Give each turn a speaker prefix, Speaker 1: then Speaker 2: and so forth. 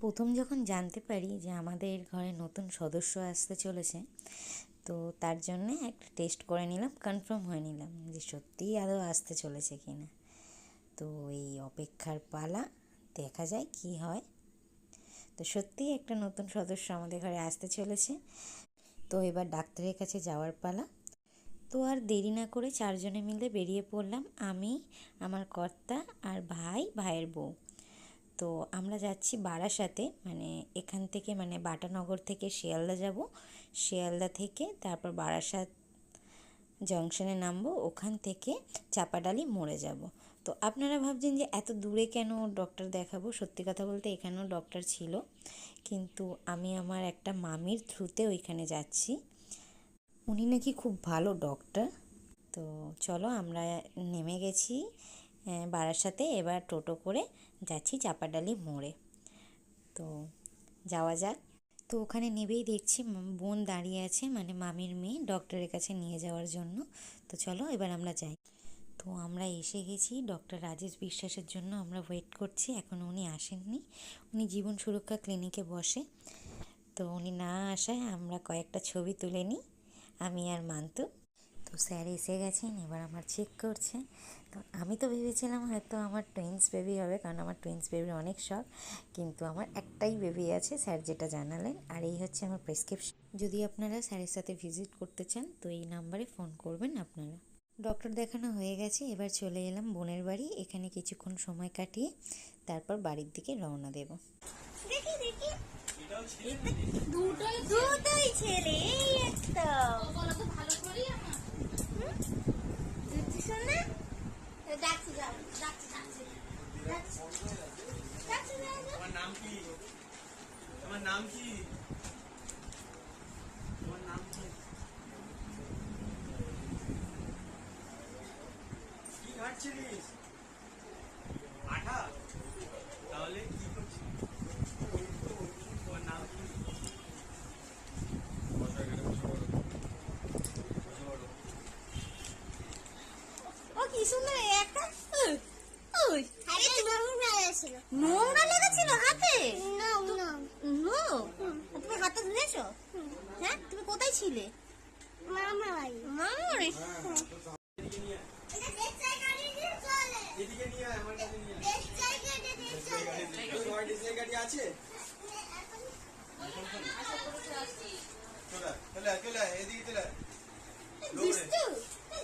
Speaker 1: প্রথম যখন জানতে পারি যে আমাদের ঘরে নতুন সদস্য আসতে চলেছে, তো তার জন্যে একটা টেস্ট করে নিলাম, কনফার্ম হয়ে নিলাম যে সত্যিই আদৌ আসতে চলেছে কি না। তো এই অপেক্ষার পালা, দেখা যায় কি হয়। তো সত্যিই একটা নতুন সদস্য আমাদের ঘরে আসতে চলেছে। তো এবার ডাক্তারের কাছে যাওয়ার পালা। তো আর দেরি না করে চারজনে মিলে বেরিয়ে পড়লাম, আমি, আমার কর্তা আর ভাইয়ের বউ। তো আমরা যাচ্ছি বারাসাতে, মানে এখান থেকে মানে বাটানগর থেকে শিয়ালদা যাব, শিয়ালদা থেকে তারপর বারাসাত জংশনে নামবো, ওখান থেকে চাপাডালি মোড়ে যাব। তো আপনারা ভাবছেন যে এত দূরে কেন ডক্টর দেখাবো, সত্যি কথা বলতে এখানেও ডক্টর ছিল, কিন্তু আমি আমার একটা মামির থ্রুতে ওইখানে যাচ্ছি। উনি নাকি খুব ভালো ডক্টর। তো চলো, আমরা নেমে গেছি বারাসাতে, এবার টোটো করে যাচ্ছি চাপাডালি মোড়ে। তো যাওয়া যাক। তো ওখানে নেবেই দেখছি বোন দাঁড়িয়ে আছে, মানে মামির মেয়ে, ডক্টরের কাছে নিয়ে যাওয়ার জন্য। তো চলো এবার আমরা যাই। তো আমরা এসে গেছি, ডক্টর রাজেশ বিশ্বাসের জন্য আমরা ওয়েট করছি, এখনও উনি আসেননি। উনি জীবন সুরক্ষা ক্লিনিকে বসে। তো উনি না আসায় আমরা কয়েকটা ছবি তুলে নিই, আমি আর মান্তু। তো স্যার এসে গেছেন, এবার আমার চেক করছে। তো আমি তো ভেবেছিলাম হয়তো আমার টুইন্স বেবি হবে, কারণ আমার টুইন্স বেবির অনেক শখ, কিন্তু আমার একটাই বেবি আছে, স্যার যেটা জানালেন। আর এই হচ্ছে আমার প্রেসক্রিপশন। যদি আপনারা স্যারের সাথে ভিজিট করতে চান তো এই নাম্বারে ফোন করবেন আপনারা। ডক্টর দেখানো হয়ে গেছে, এবার চলে এলাম বোনের বাড়ি। এখানে কিছুক্ষণ সময় কাটিয়ে তারপর বাড়ির দিকে রওনা দেব।
Speaker 2: দেখি দেখি দুটোই ছেলে, এই একটা বলো তো ভালো করি আমার শোনা ডাকছি যাও ডাকছি
Speaker 3: তোমার নাম কি? তোমার নাম কি? তোমার নাম কি? কি ঘাটছিলিস? আঠা? তাহলে কি করছিস? তোমার নাম কি?
Speaker 2: ও কি সুন্দর একটা ওই আরে নোংরা লেগেছিল হাতে। তুমি হাতে ধুয়েছো? হ্যাঁ, তুমি কোথায় ছিলে? মামার বাড়ি।
Speaker 3: এদিকে নিয়ে আয়, আমার কাছে নিয়ে আয়। তোমার ডিজেল গাড়ি আছে? চলে আয়, এদিকে চলে আয়। দৌড়ে